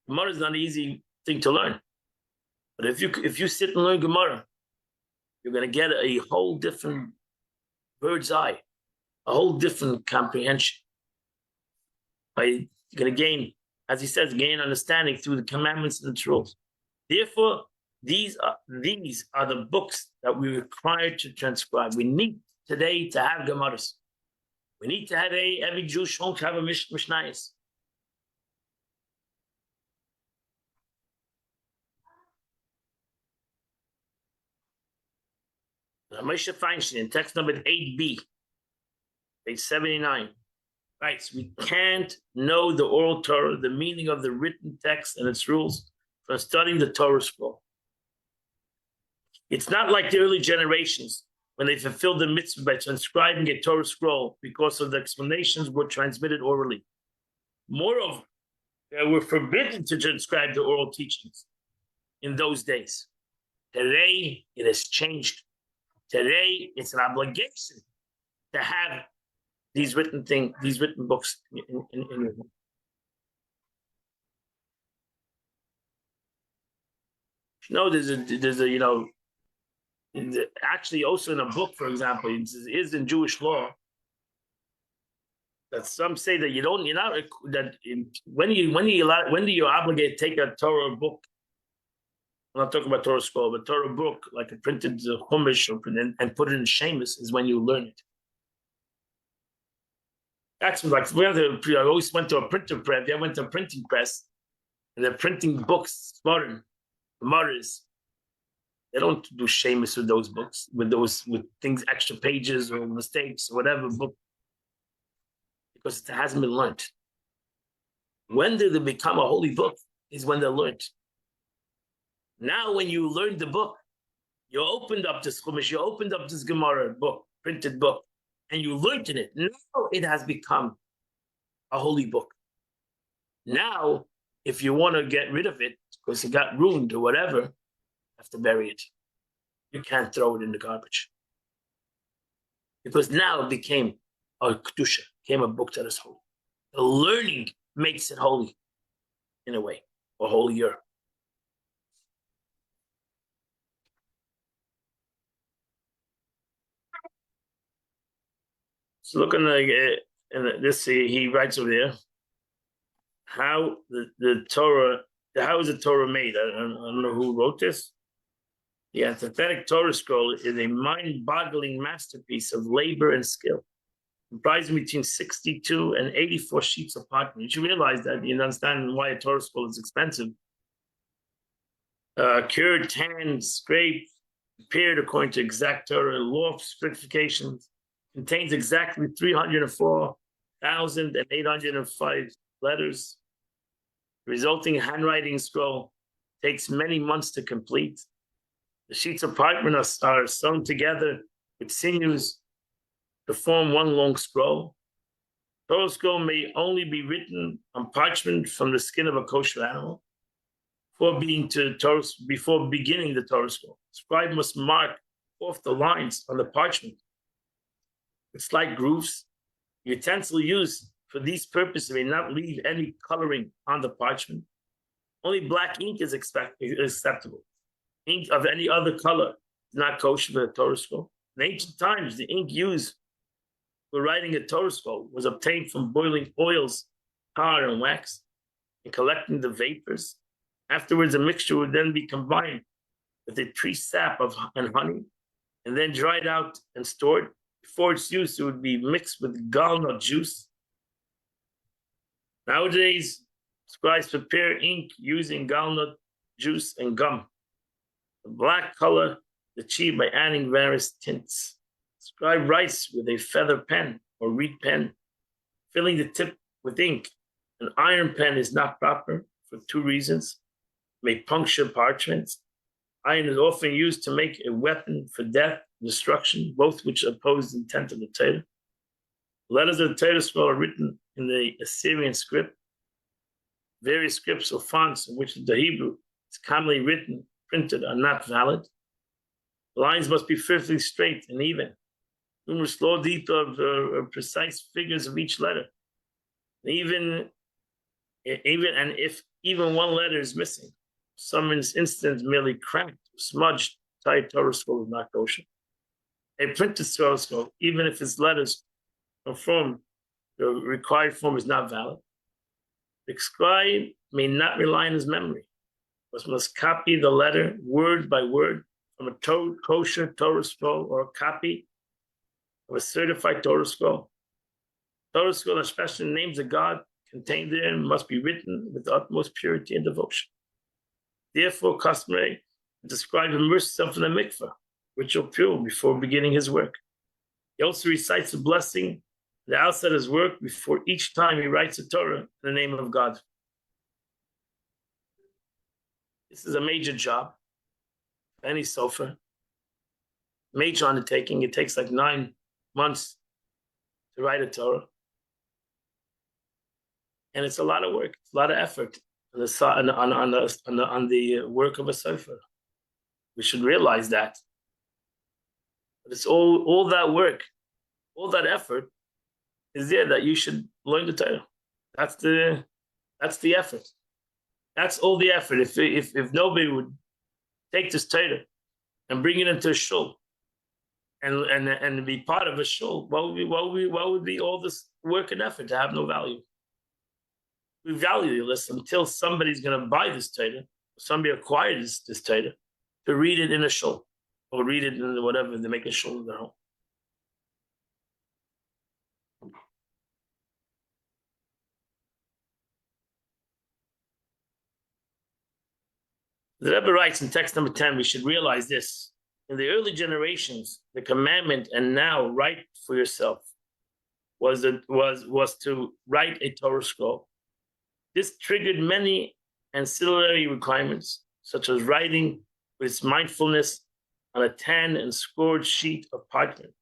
Gemara is not an easy thing to learn. But if you sit and learn Gemara, you're going to get a whole different bird's eye, a whole different comprehension. You're going to gain, as he says, gain understanding through the commandments and its rules. Therefore, these are the books that we require to transcribe. We need today to have Gemaras. We need to have every Jewish home to have a Mishnayos. Moshe Feinstein, text number 8b, page 79, writes, we can't know the oral Torah, the meaning of the written text and its rules, from studying the Torah scroll. It's not like the early generations when they fulfilled the mitzvah by transcribing a Torah scroll because of the explanations were transmitted orally. Moreover, they were forbidden to transcribe the oral teachings in those days. Today, it has changed. Today, it's an obligation to have these written books in your home. There's a actually also in a book, for example, it is in Jewish law that some say that when do you obligate to take a Torah book? I'm not talking about Torah scroll, but Torah book, like a printed Chumash, and put it in Shemus is when you learn it. That's like I always went to a printer press. I went to a printing press, and they're printing books, Gemaras. They don't do Shemus with those books, with things, extra pages or mistakes or whatever book, because it hasn't been learned. When did it become a holy book? Is when they're learned. Now, when you learned the book, you opened up this Chumash, you opened up this Gemara book, printed book, and you learned in it. Now it has become a holy book. Now, if you want to get rid of it because it got ruined or whatever, you have to bury it. You can't throw it in the garbage. Because now it became a Kedusha, became a book that is holy. The learning makes it holy, in a way, or holier. So look on this. He writes over there how the Torah. How is the Torah made? I don't know who wrote this. The antithetic Torah scroll is a mind-boggling masterpiece of labor and skill, comprising between 62 and 84 sheets of parchment. You should realize that. You understand why a Torah scroll is expensive. Cured, tanned, scraped, prepared according to exact Torah law specifications, contains exactly 304,805 letters. The resulting handwriting scroll takes many months to complete. The sheets of parchment are sewn together with sinews to form one long scroll. Torah scroll may only be written on parchment from the skin of a kosher animal. Before beginning the Torah scroll, the scribe must mark off the lines on the parchment with slight grooves. The utensil used for these purposes may not leave any coloring on the parchment. Only black ink is acceptable. Ink of any other color is not kosher for the Torah scroll. In ancient times, the ink used for writing a Torah scroll was obtained from boiling oils, tar, and wax, and collecting the vapors. Afterwards, the mixture would then be combined with a tree sap and honey, and then dried out and stored. Before its use, it would be mixed with gallnut juice. Nowadays, scribes prepare ink using gallnut juice and gum. The black color is achieved by adding various tints. The scribe writes with a feather pen or reed pen, filling the tip with ink. An iron pen is not proper for two reasons. It may puncture parchments. Iron is often used to make a weapon for death, destruction, both which oppose the intent of the Torah. The letters of the Torah scroll are written in the Assyrian script. Various scripts or fonts in which the Hebrew is commonly printed are not valid. The lines must be perfectly straight and even. Numerous law details of precise figures of each letter. Even if one letter is missing, some instance merely cracked, smudged, tight Torah scroll is not kosher. A printed Torah scroll, even if its letters conform the required form, is not valid. The scribe may not rely on his memory, but must copy the letter word by word from a kosher Torah scroll or a copy of a certified Torah scroll. Torah scroll, especially the names of God contained therein, must be written with the utmost purity and devotion. Therefore, customary the scribe immerses himself in the mikveh, ritual pure, before beginning his work. He also recites the blessing at the outset of his work before each time he writes a Torah in the name of God. This is a major job. Any sofer, major undertaking. It takes like 9 months to write a Torah, and it's a lot of work. It's a lot of effort on the work of a sofer. We should realize that. But it's all that work, all that effort is there that you should learn the Torah. That's the effort. That's all the effort. If nobody would take this Torah and bring it into a shul and be part of a shul, what would be all this work and effort to have no value? We value this until somebody's going to buy this Torah, somebody acquires this Torah to read it in a shul or read it in whatever they make a shul in their home. The Rebbe writes in text number 10, we should realize this. In the early generations, the commandment, and now write for yourself, was to write a Torah scroll. This triggered many ancillary requirements, such as writing with its mindfulness on a tan and scored sheet of parchment,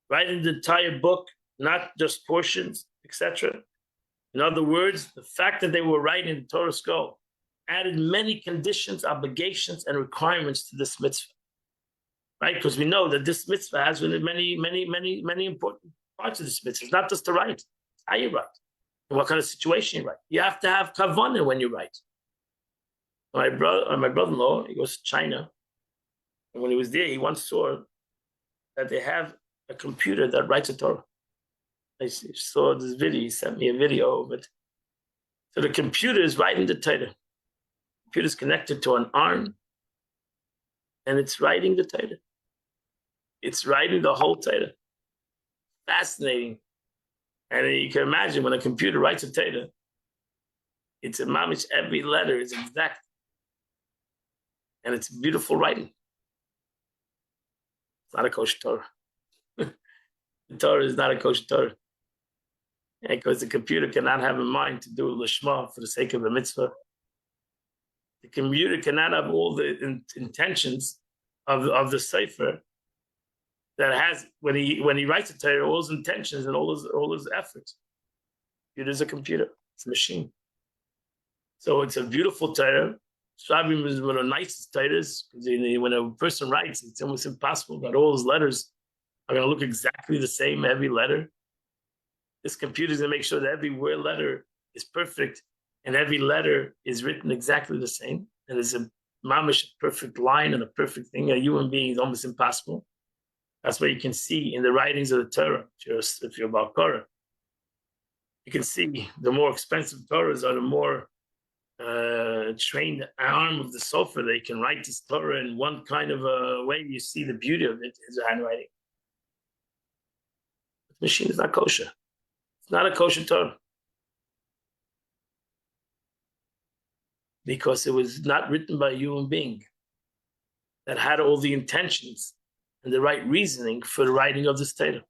writing the entire book, not just portions, etc. In other words, the fact that they were writing the Torah scroll added many conditions, obligations, and requirements to this mitzvah, right? Because we know that this mitzvah has many important parts of this mitzvah. It's not just to write, it's how you write. and what kind of situation you write. You have to have kavanah when you write. My brother-in-law, he goes to China, and when he was there, he once saw that they have a computer that writes a Torah. I saw this video. He sent me a video of it. So the computer is writing the Torah. The computer is connected to an arm, and it's writing the Torah. It's writing the whole Torah. Fascinating. And you can imagine when a computer writes a Torah, it's a mamish, every letter is exact. And it's beautiful writing. It's not a kosher Torah. The Torah is not a kosher Torah. Because the computer cannot have a mind to do lishma for the sake of the mitzvah. The computer cannot have all the intentions of the sefer that has when he writes a Torah, all his intentions and all his efforts. It is a computer. It's a machine. So it's a beautiful Torah. Shabim is one of the nicest Torahs, because when a person writes, it's almost impossible that all his letters are going to look exactly the same, every letter. This computer is going to make sure that every word letter is perfect and every letter is written exactly the same. And there's a mamish perfect line and a perfect thing. A human being is almost impossible. That's what you can see in the writings of the Torah. If you're about Torah, you can see the more expensive Torahs are the more trained arm of the sofer. They can write this Torah in one kind of a way. You see the beauty of it is handwriting. The machine is not kosher. It's not a kosher Torah. Because it was not written by a human being that had all the intentions and the right reasoning for the writing of this Torah.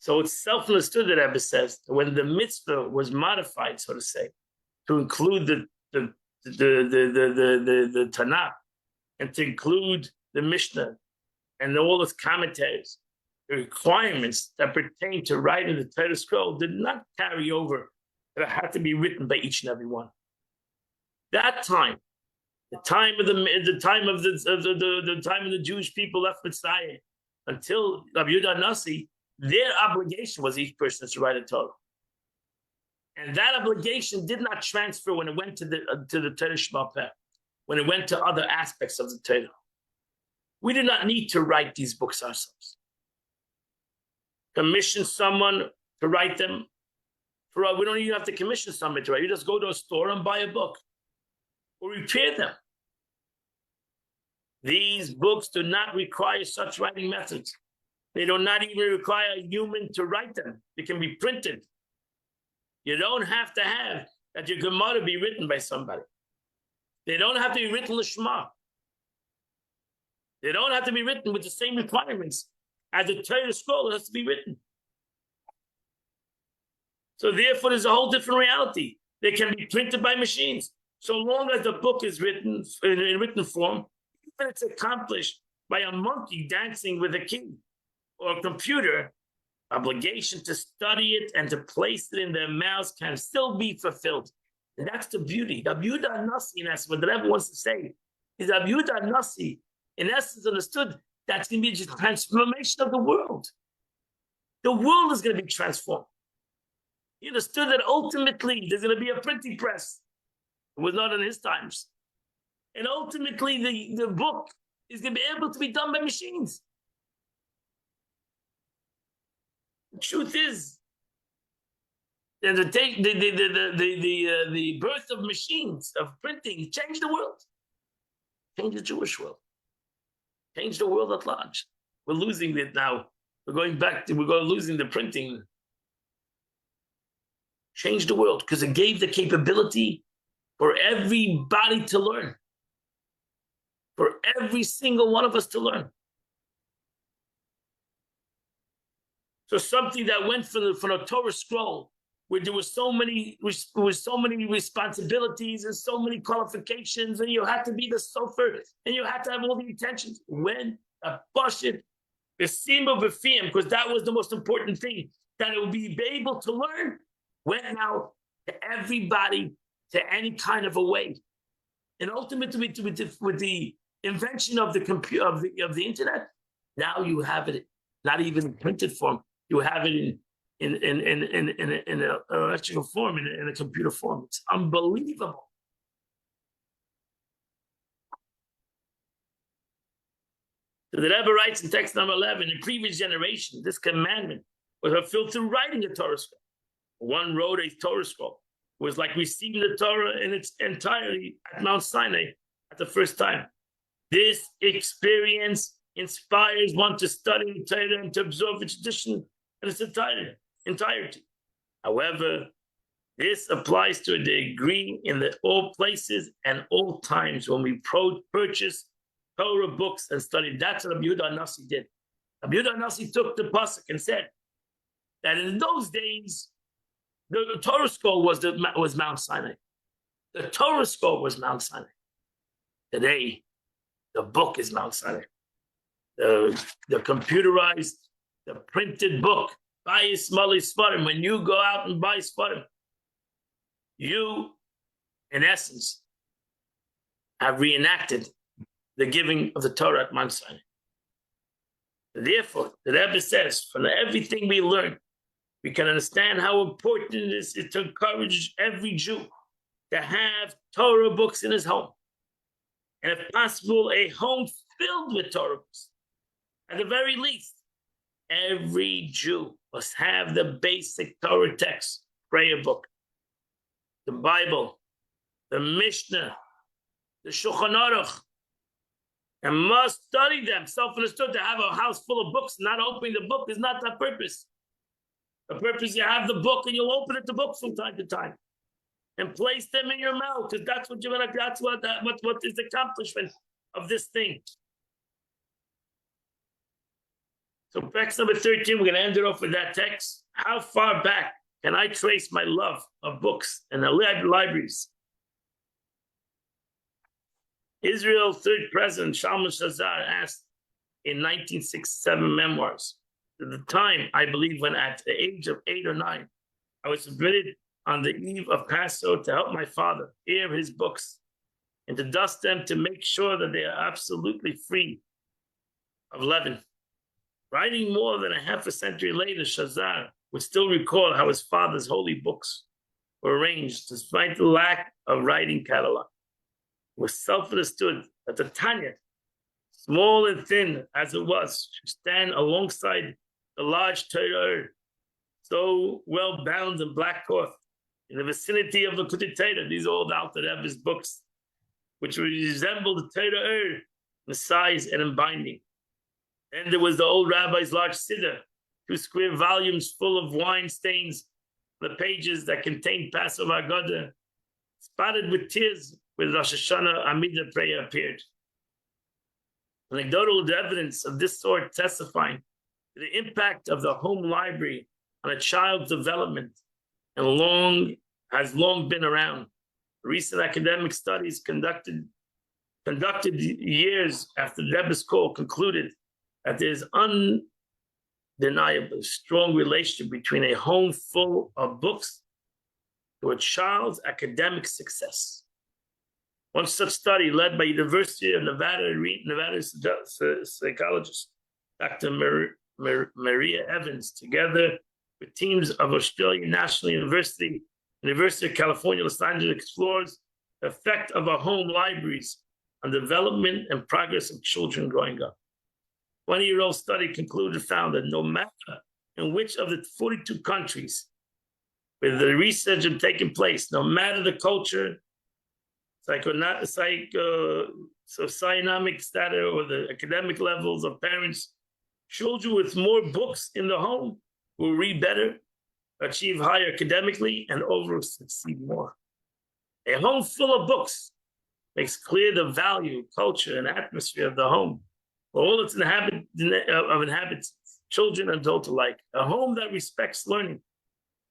So it's self-understood that Rebbe says that when the mitzvah was modified, so to say, to include the Tanakh and to include the Mishnah and all its commentaries, the requirements that pertain to writing the Torah scroll did not carry over. That it had to be written by each and every one. That time, the time of the Jewish people left Mitzrayim until Rabbi Yehuda Nasi, their obligation was each person to write a Torah, and that obligation did not transfer when it went to the Torah Shema Peh, when it went to other aspects of the Torah. We do not need to write these books ourselves. Commission someone to write them. We don't even have to commission somebody to write. You just go to a store and buy a book or repair them. These books do not require such writing methods. They do not even require a human to write them. They can be printed. You don't have to have that your Gemara be written by somebody. They don't have to be written Lishma. They don't have to be written with the same requirements as the Torah scroll has to be written. So therefore, there's a whole different reality. They can be printed by machines. So long as the book is written in written form, even if it's accomplished by a monkey dancing with a king or a computer, obligation to study it and to place it in their mouths can still be fulfilled. And that's the beauty. The beauty of Nasi, in essence, what the Rebbe wants to say, is that beauty of Nasi, in essence, understood that's going to be the transformation of the world. The world is going to be transformed. He understood that ultimately there's going to be a printing press. It was not in his times. And ultimately the book is going to be able to be done by machines. The truth is that the birth of machines, of printing, changed the world. Changed the Jewish world. Changed the world at large. We're losing it now. We're losing the printing. Changed the world because it gave the capability for everybody to learn, for every single one of us to learn. So something that went from a Torah scroll, where there were so many responsibilities and so many qualifications, and you had to be the sofer, and you had to have all the intentions. When a Parsha, the sim of a fim, because that was the most important thing, that it would be able to learn, went out to everybody, to any kind of a way, and ultimately with the invention of the computer of the internet, now you have it not even in printed form. You have it in an electrical form, in a computer form. It's unbelievable. So the Rebbe writes in text number 11, in previous generation, this commandment was fulfilled through writing a Torah scroll. One wrote a Torah scroll. It was like receiving the Torah in its entirety at Mount Sinai at the first time. This experience inspires one to study the Torah and to absorb its tradition in its entirety. However, this applies to a degree in all places and all times when we purchase Torah books and study. That's what Rabbi Yehuda Nasi did. Rabbi Yehuda Nasi took the pasuk and said that in those days, the Torah scroll was Mount Sinai. The Torah scroll was Mount Sinai. Today, the book is Mount Sinai. The computerized, the printed book. Buy Smali Sfarim. When you go out and buy Sfarim, you, in essence, have reenacted the giving of the Torah at Mount Sinai. Therefore, the Rebbe says, from everything we learn, we can understand how important it is to encourage every Jew to have Torah books in his home. And if possible, a home filled with Torah books. At the very least, every Jew must have the basic Torah text, prayer book, the Bible, the Mishnah, the Shulchan Aruch, and must study them. Self-understood, to have a house full of books, not opening the book is not that purpose. The purpose, you have the book and you'll open it the book from time to time and place them in your mouth, because that's what you're gonna. That's what is the accomplishment of this thing. So text number 13, we're gonna end it off with that text. How far back can I trace my love of books and the libraries? Israel's third president, Shalom Shazar, asked in 1967 memoirs. At the time, I believe, when at the age of 8 or 9, I was permitted on the eve of Passover to help my father air his books and to dust them to make sure that they are absolutely free of leaven. Writing more than a half a century later, Shazar would still recall how his father's holy books were arranged despite the lack of writing catalog. It was self-understood that the Tanya, small and thin as it was, should stand alongside the large Torah, so well bound in black cloth, in the vicinity of the Likutei Torah. These are all the Alter Rebbe's books, which resemble the Torah in size and in binding. Then there was the old rabbi's large siddur, 2 square volumes full of wine stains, the pages that contained Passover Haggadah, spotted with tears when Rosh Hashanah Amidah prayer appeared. Anecdotal evidence of this sort testifying to the impact of the home library on a child's development and has long been around. Recent academic studies conducted years after the Rebbe's call concluded that there is undeniably strong relationship between a home full of books to a child's academic success. One such study, led by University of Nevada psychologist Dr. Maria Evans, together with teams of Australian National University, University of California, Los Angeles, explores the effect of our home libraries on development and progress of children growing up. 20-year-old study found that no matter in which of the 42 countries where the research had taken place, no matter the culture, socioeconomic status, or the academic levels of parents, children with more books in the home will read better, achieve higher academically, and overall succeed more. A home full of books makes clear the value, culture, and atmosphere of the home for all its inhabitants, children and adults alike. A home that respects learning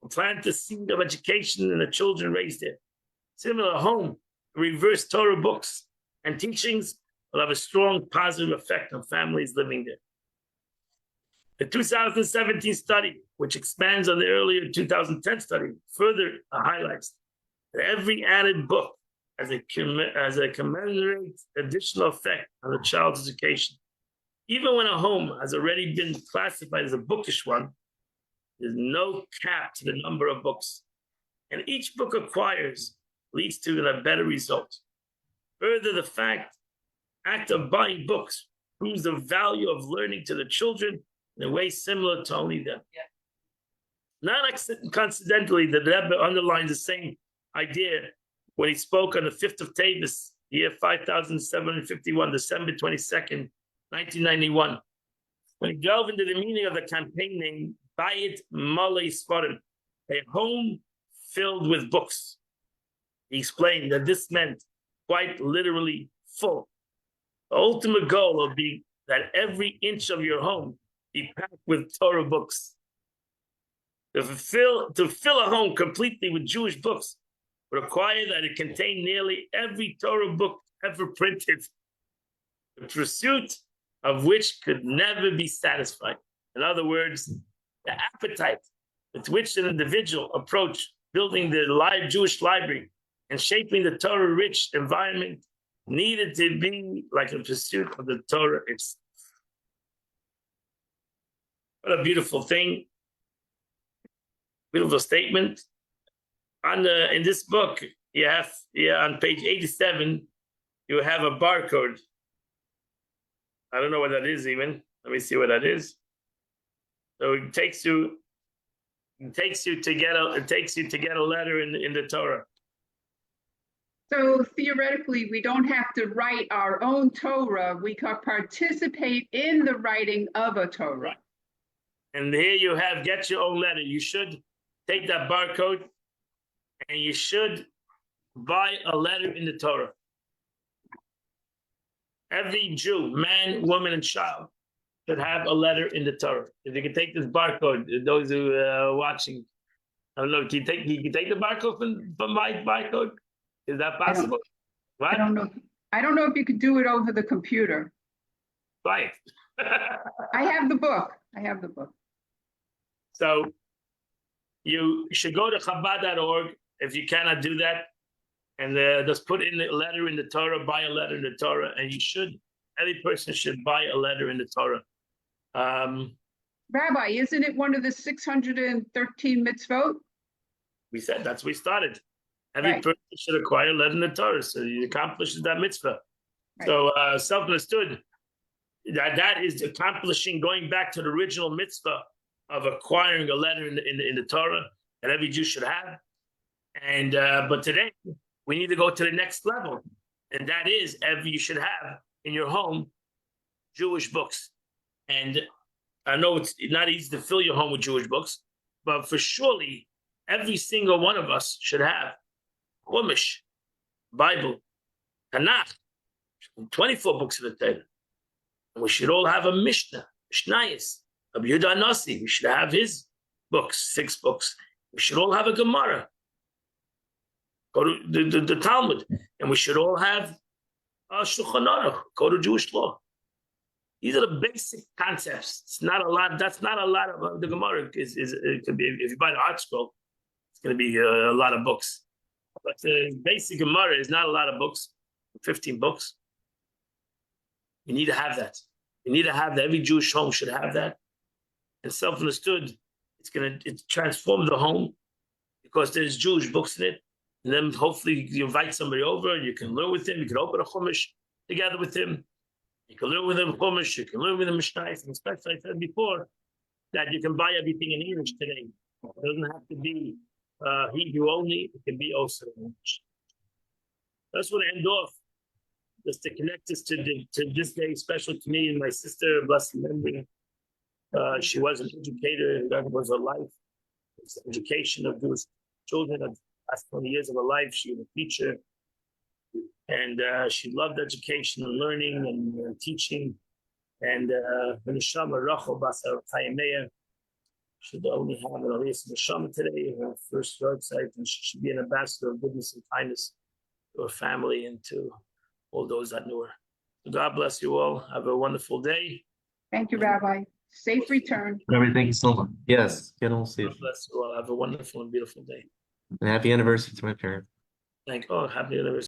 will plant the seed of education in the children raised there. Similar home, reverse Torah books and teachings will have a strong positive effect on families living there. The 2017 study, which expands on the earlier 2010 study, further highlights that every added book has a commensurate additional effect on the child's education. Even when a home has already been classified as a bookish one, There's no cap to the number of books. And each book acquires leads to a better result. Further, the act of buying books proves the value of learning to the children in a way similar to only them. Yeah. Not coincidentally, the Rebbe underlines the same idea when he spoke on the 5th of Tavis, year 5751, December 22nd, 1991. When he delved into the meaning of the campaign named Bayit Malei Sfarim, a home filled with books. He explained that this meant quite literally full. The ultimate goal will be that every inch of your home be packed with Torah books. To fill a home completely with Jewish books would require that it contain nearly every Torah book ever printed, the pursuit of which could never be satisfied. In other words, the appetite with which an individual approached building the Jewish library and shaping the Torah-rich environment needed to be like a pursuit of the Torah itself. What a beautiful thing. Beautiful statement. In this book, you have on page 87, you have a barcode. I don't know what that is even. Let me see what that is. So it takes you to get a letter in the Torah. So theoretically, we don't have to write our own Torah. We can participate in the writing of a Torah. Right. And here you have get your own letter. You should take that barcode and you should buy a letter in the Torah. Every Jew, man, woman, and child should have a letter in the Torah. If you can take this barcode, those who are watching, I don't know, can you take the barcode from my barcode? Is that possible? I don't know. I don't know if you could do it over the computer. Right. I have the book. So you should go to Chabad.org if you cannot do that, and just put in the letter in the Torah, buy a letter in the Torah, and every person should buy a letter in the Torah. Rabbi, isn't it one of the 613 mitzvot? We said that's where we started. Every person should acquire a letter in the Torah, so he accomplishes that mitzvah. Right. So self-understood, that is accomplishing, going back to the original mitzvah of acquiring a letter in the Torah that every Jew should have. And but today we need to go to the next level, and that is you should have in your home Jewish books. And I know it's not easy to fill your home with Jewish books, but for surely every single one of us should have Chumash, Bible, Tanakh, 24 books of the Torah. And we should all have a Mishnah, Mishnayos, Rabbi Yehuda Nasi. We should have his books, 6 books. We should all have a Gemara. Go to the Talmud. And we should all have a Shulchan Aruch, go to Jewish law. These are the basic concepts. It's not a lot. That's not a lot of the Gemara. It could be, if you buy the Art Scroll, it's going to be a lot of books. But the basic Gemara is not a lot of books, 15 books. You need to have that. You need to have that. Every Jewish home should have that. And self-understood, it's transform the home because there's Jewish books in it. And then hopefully you invite somebody over, you can learn with him, you can open a Chumash together with him. You can learn with him Chumash, you can learn with him Mishnayos, and especially I said before, that you can buy everything in English today. It doesn't have to be Hebrew only, it can be also in English. I just want to end off, just to connect us to this day, special to me and my sister, blessed memory. She was an educator, that was her life. It's the education of Jewish children. The last 20 years of her life, she was a teacher. And she loved education and learning and teaching. And Neshama Rachel Basar Chayemeya should only have an Aliyah Neshama today, her first website, and she should be an ambassador of goodness and kindness to her family and to all those that knew her. So God bless you all. Have a wonderful day. Thank you, Rabbi. Safe return. Rabbi, thank you so much. Yes, get all safe. God bless you all. Have a wonderful and beautiful day. And happy anniversary to my parents. Happy anniversary.